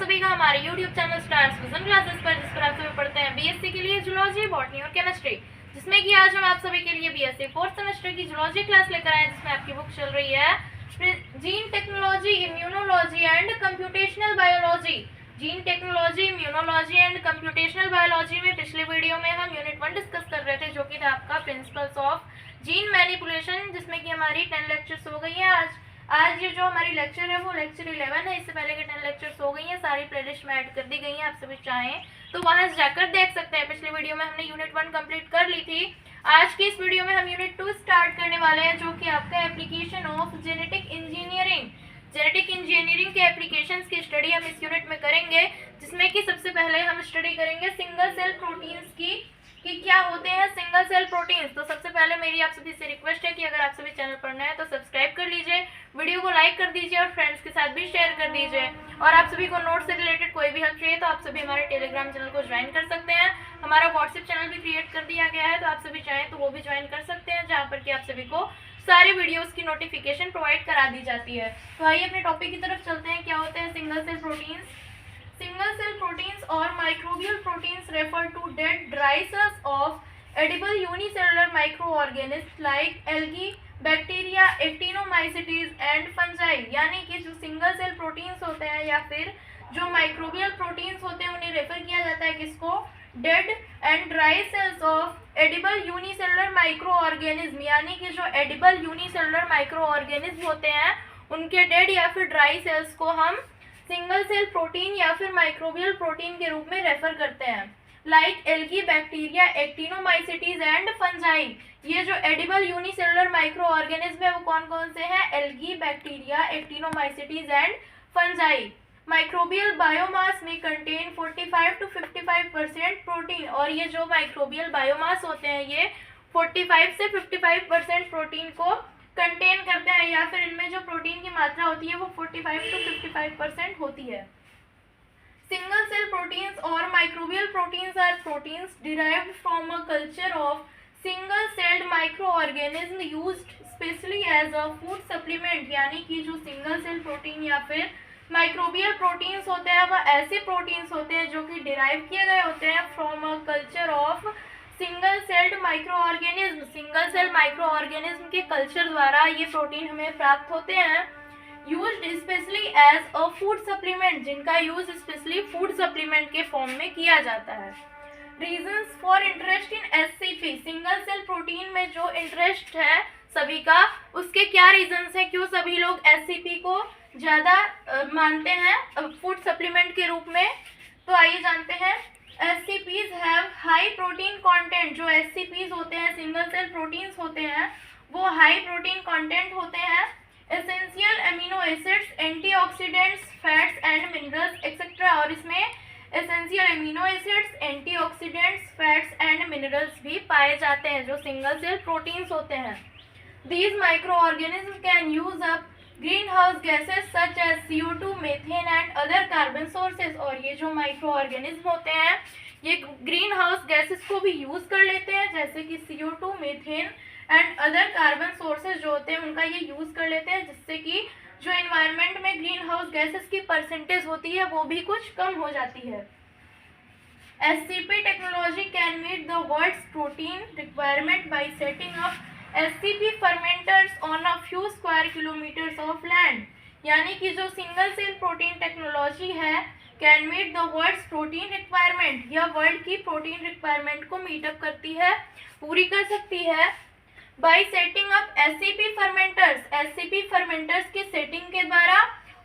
सभी का हमारे YouTube channel stars vision classes पर, जिस पर आप सभी पढ़ते हैं बीएससी के लिए जूलॉजी, बॉटनी और केमिस्ट्री, जिसमें कि आज हम आप सभी के लिए बीएससी फोर्थ सेमेस्टर की जूलॉजी क्लास लेकर आए, जिसमें आपकी बुक चल रही है gene technology, immunology and computational biology. Gene technology, immunology and computational biology में पिछले वीडियो में हम यूनिट 1 डिस्कस कर रहे थे, जो कि था आपका प्रिंसिपल्स ऑफ जीन मैनिपुलेशन, जिसमें कि हमारी 10 लेक्चर्स हो गई है। आज ये जो हमारी लेक्चर है वो लेक्चर 11 है। इससे पहले के 10 लेक्चर्स हो गई हैं, सारी प्लेलिस्ट में ऐड कर दी गई हैं। आप सभी चाहें तो वहां से जाकर देख सकते हैं। पिछले वीडियो में हमने यूनिट 1 कंप्लीट कर ली थी। आज की इस वीडियो में हम यूनिट 2 स्टार्ट करने वाले हैं, जो कि आपका application of genetic engineering. Genetic engineering के एप्लीकेशंस की स्टडी हम इस यूनिट में करेंगे, जिसमें कि सबसे पहले हम स्टडी करेंगे सिंगल सेल प्रोटीन्स की, कि क्या होते हैं सिंगल सेल प्रोटीन्स। तो सबसे पहले मेरी आप सभी से रिक्वेस्ट है कि अगर आप सभी चैनल पर नए हैं तो सब्सक्राइब कर लीजिए, वीडियो को लाइक कर दीजिए और फ्रेंड्स के साथ भी शेयर कर दीजिए। और आप सभी को नोट से रिलेटेड कोई भी हेल्प चाहिए तो आप सभी हमारे टेलीग्राम चैनल को ज्वाइन कर सकते हैं। हमारा व्हाट्सएप चैनल भी क्रिएट कर दिया गया है, तो आप सभी चाहें तो वो भी ज्वाइन कर सकते हैं, जहाँ पर कि आप सभी को सारे वीडियोस की नोटिफिकेशन प्रोवाइड करा दी जाती है। तो आइए अपने टॉपिक की तरफ चलते हैं। क्या होते हैं single cell proteins? Single cell proteins or microbial proteins refer to dead dry cells of edible unicellular microorganisms like algae, bacteria, actinomycetes and fungi। यानी कि जो सिंगल सेल प्रोटीन्स होते हैं या फिर जो माइक्रोबियल प्रोटीन्स होते हैं, उन्हें रेफर किया जाता है किसको? Dead and dry cells of edible unicellular micro organism. यानी कि जो एडिबल यूनिसेलुलर माइक्रो ऑर्गेनिज्म होते हैं, उनके डेड या फिर ड्राई सेल्स को हम सिंगल सेल प्रोटीन या फिर माइक्रोबियल प्रोटीन के रूप में रेफर करते हैं। Like algae, bacteria, actinomycetes and fungi. ये जो एडिबल यूनिसेलुलर माइक्रो ऑर्गेनिज्म है वो कौन कौन से हैं? Algae, bacteria, actinomycetes and fungi. Microbial biomass में कंटेन 45 to 55% प्रोटीन। और ये जो माइक्रोबियल बायोमास होते हैं ये 45 से 55% प्रोटीन को कंटेन करते हैं, या फिर इनमें जो प्रोटीन की मात्रा होती है वो 45 to 55% होती है। सिंगल सेल प्रोटीन्स और microbial proteins are proteins derived from a culture of single celled micro organism used specially as a food supplement. यानी कि जो सिंगल सेल प्रोटीन या फिर माइक्रोबियल प्रोटीन्स होते हैं वह ऐसे प्रोटीन्स होते हैं जो कि डिराइव किए गए होते हैं from a culture of single celled micro organism. Single cell micro organism के कल्चर द्वारा ये प्रोटीन हमें प्राप्त होते हैं। Used specially as a food supplement, जिनका यूज स्पेशली फूड सप्लीमेंट के फॉर्म में किया जाता है। Reasons for interest in SCP. Single cell protein में जो इंटरेस्ट है सभी का, उसके क्या रीजंस हैं, क्यों सभी लोग एससीपी को ज़्यादा मानते हैं फूड सप्लीमेंट के रूप में? तो आइए जानते हैं। SCPs have high protein content. जो SCPs होते हैं, सिंगल सेल प्रोटीन्स होते हैं, वो हाई प्रोटीन कंटेंट होते हैं। Essential amino acids, antioxidants, fats and minerals etcetera. और इसमें essential amino acids, antioxidants, fats and minerals भी पाए जाते हैं जो सिंगल सेल प्रोटीन्स होते हैं। These microorganisms can use up greenhouse gases such as CO2, methane and other carbon sources। और ये जो माइक्रो ऑर्गेनिज्म होते हैं ये ग्रीन हाउस गैसेस को भी यूज कर लेते हैं, जैसे कि CO2, methane and other carbon sources जो होते हैं उनका ये यूज कर लेते हैं, जिससे कि जो एनवायरनमेंट में ग्रीन हाउस गैसेस की परसेंटेज होती है वो भी कुछ कम हो जाती है। SCP technology can meet the world's protein requirement by setting up SCP fermenters on a few square kilometers of land। यानी कि जो सिंगल सेल प्रोटीन टेक्नोलॉजी है can meet the world's protein requirement, यह वर्ल्ड की protein requirement को meet up करती है, पूरी कर सकती है। By setting up SCP fermenters, SCP fermenters के सेटिंग के द्वारा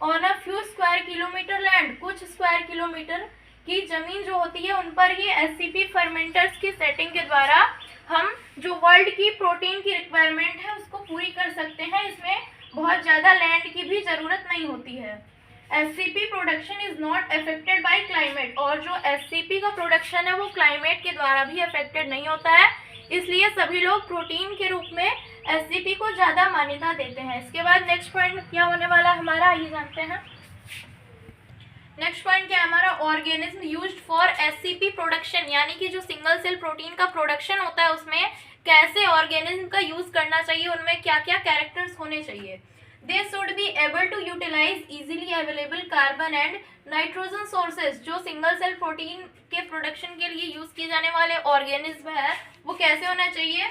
on a few square kilometre land, कुछ स्क्वायर किलोमीटर की जमीन जो होती है उन पर ये SCP fermenters की सेटिंग के द्वारा हम जो वर्ल्ड की प्रोटीन की रिक्वायरमेंट है उसको पूरी कर सकते हैं। इसमें बहुत ज़्यादा लैंड की भी ज़रूरत नहीं होती है। SCP production is not affected by climate. और जो SCP का प्रोडक्शन है वो क्लाइमेट के द्वारा भी अफेक्टेड नहीं होता है, इसलिए सभी लोग प्रोटीन के रूप में SCP को ज़्यादा मान्यता देते हैं। इसके बाद नेक्स्ट पॉइंट क्या होने वाला है हमारा, आइए जानते हैं। नेक्स्ट पॉइंट क्या है हमारा? Organism used for SCP production. यानी कि जो सिंगल सेल प्रोटीन का प्रोडक्शन होता है उसमें कैसे ऑर्गेनिज्म का यूज करना चाहिए, उनमें क्या क्या कैरेक्टर्स होने चाहिए। They should be able to utilise easily available carbon and nitrogen sources. जो सिंगल सेल प्रोटीन के प्रोडक्शन के लिए यूज किए जाने वाले ऑर्गेनिज्म है वो कैसे होना चाहिए,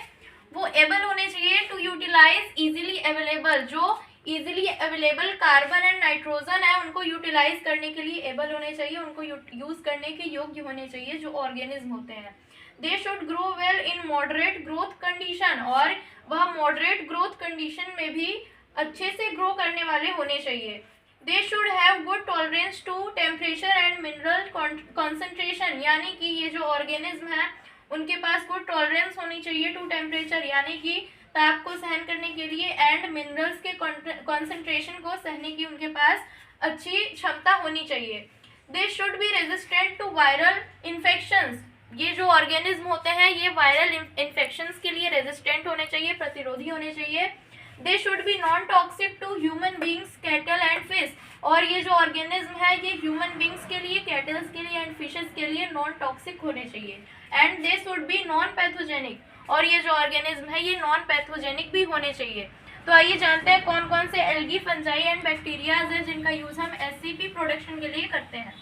वो एबल होने चाहिए टू यूटिलाइज इजीली अवेलेबल, जो easily available carbon and nitrogen है उनको यूटिलाइज करने के लिए एबल होने चाहिए, उनको यूज करने के योग्य होने चाहिए जो ऑर्गेनिज्म होते हैं। They should grow well in moderate growth condition, और वह मॉडरेट ग्रोथ कंडीशन में भी अच्छे से ग्रो करने वाले होने चाहिए। They should have good tolerance to temperature and mineral concentration, यानी कि ये जो ऑर्गेनिज्म है उनके पास गुड टॉलरेंस होनी चाहिए टू टेम्परेचर, यानी कि ताप को सहन करने के लिए, एंड मिनरल्स के कॉन्सेंट्रेशन को सहने की उनके पास अच्छी क्षमता होनी चाहिए। They should be resistant to viral infections, ये जो ऑर्गेनिज्म होते हैं ये वायरल इन्फेक्शंस के लिए रेजिस्टेंट होने चाहिए, प्रतिरोधी होने चाहिए। They should be non toxic to human beings, cattle and fish, और ये जो ऑर्गेनिज्म है ये ह्यूमन बींग्स के लिए, कैटल्स के लिए एंड फिशेस के लिए नॉन टॉक्सिक होने चाहिए। And they should be non pathogenic, और ये जो ऑर्गेनिज्म है ये नॉन पैथोजेनिक भी होने चाहिए। तो आइए जानते हैं कौन कौन से एल्गी, फंजाई एंड बैक्टीरियाज हैं जिनका यूज हम एससीपी प्रोडक्शन के लिए करते हैं।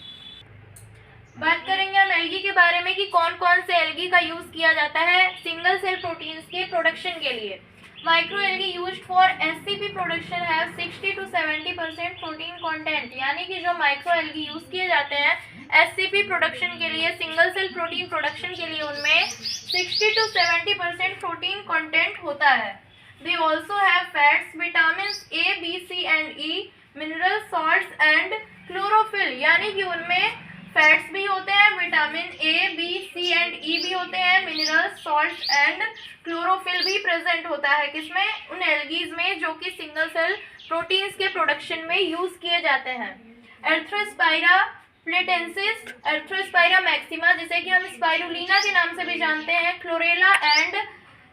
बात करेंगे हम एल्गी के बारे में कि कौन कौन से एल्गी का यूज किया जाता है सिंगल सेल प्रोटीन्स के प्रोडक्शन के लिए। Micro algae used for SCP production have 60 to 70% protein content, यानी कि जो माइक्रो एल्गी यूज किए जाते हैं एससीपी प्रोडक्शन के लिए, सिंगल सेल प्रोटीन प्रोडक्शन के लिए, उनमें 60 to 70% प्रोटीन कंटेंट होता है। They also have fats, vitamin A, B, C and E, mineral salts and chlorophyll, यानी कि उनमें फैट्स भी होते हैं, vitamin A, B, C and E भी होते हैं, मिनरल सॉल्ट एंड क्लोरोफिल भी प्रेजेंट होता है किसमें, उन एल्गीज में जो कि सिंगल सेल प्रोटीन्स के प्रोडक्शन में यूज किए जाते हैं। एर्थ्रोस्पाइरा प्लेटेंसिस, एर्थ्रोस्पाइरा मैक्सिमा जिसे कि हम स्पाइरुलिना के नाम से भी जानते हैं, Chlorella and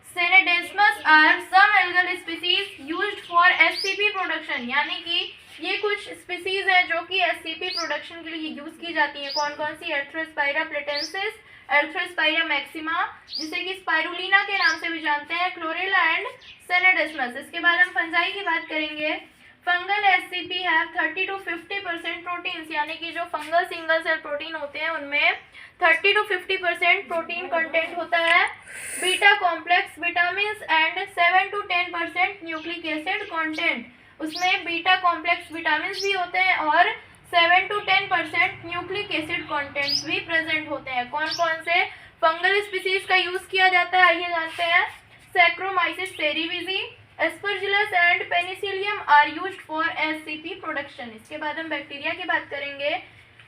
Scenedesmus are some algal species used for SCP production, यानी कि ये कुछ स्पीसीज है जो कि एससीपी प्रोडक्शन के लिए यूज की जाती है। कौन कौन सी, एर्थ्रोस्पाइरा प्लेटेंसिस, एर्थ्रोस्पाइरा मैक्सिमा जिसे कि स्पाइरुलिना के नाम से भी जानते हैं, क्लोरेला एंड सेनेडेस्मस। इसके बाद हम फंजाई की बात करेंगे। Fungal SCP have 30 to 50% proteins, यानी कि जो फंगल सिंगल सेल प्रोटीन होते हैं उनमें 30 to 50% प्रोटीन कंटेंट होता है। Beta complex vitamin and 7 to 10% nucleic acid content, उसमें बीटा कॉम्प्लेक्स विटामिन भी होते हैं और 7 to 10% न्यूक्लिक एसिड कंटेंट्स भी प्रेजेंट होते हैं। कौन कौन से फंगल स्पीसीज का यूज किया जाता है आइए जानते हैं। Saccharomyces cerevisiae, Aspergillus and Penicillium are used for SCP production. इसके बाद हम बैक्टीरिया की बात करेंगे।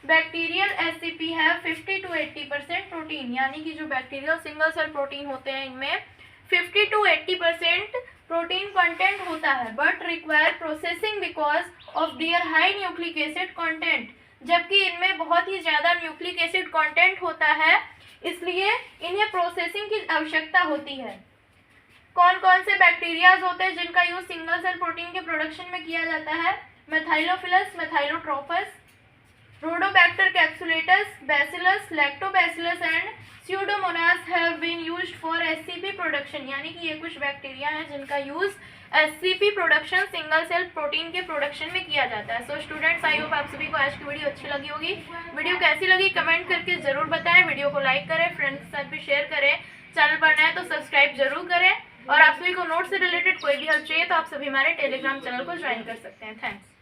बैक्टीरियल एससीपी है 50 to 80% प्रोटीन, यानी कि जो बैक्टीरियल सिंगल सेल प्रोटीन होते हैं इनमें 50 to 80% प्रोटीन कंटेंट होता है, but require processing because of their high nucleic acid content, जबकि इनमें बहुत ही ज़्यादा न्यूक्लिक एसिड कंटेंट होता है इसलिए इन्हें प्रोसेसिंग की आवश्यकता होती है। कौन कौन से बैक्टीरियाज होते हैं जिनका यूज सिंगल सेल प्रोटीन के प्रोडक्शन में किया जाता है। Methylophilus, Methylotrophus, Rhodobacter capsulatus, Bacillus, Lactobacillus and Pseudomonas have been used for SCP production, यानी कि ये कुछ बैक्टीरिया हैं जिनका use SCP production single cell protein के प्रोडक्शन में किया जाता है। सो स्टूडेंट्स, आई होप आप सभी को आज की वीडियो अच्छी लगी होगी। वीडियो कैसी लगी कमेंट करके जरूर बताएं, वीडियो को लाइक करें, फ्रेंड्स के साथ भी शेयर करें, चैनल पर नए तो सब्सक्राइब जरूर करें, और आप सभी को नोट से रिलेटेड कोई भी हेल्प चाहिए तो आप सभी हमारे टेलीग्राम चैनल को ज्वाइन कर सकते हैं। थैंक्स।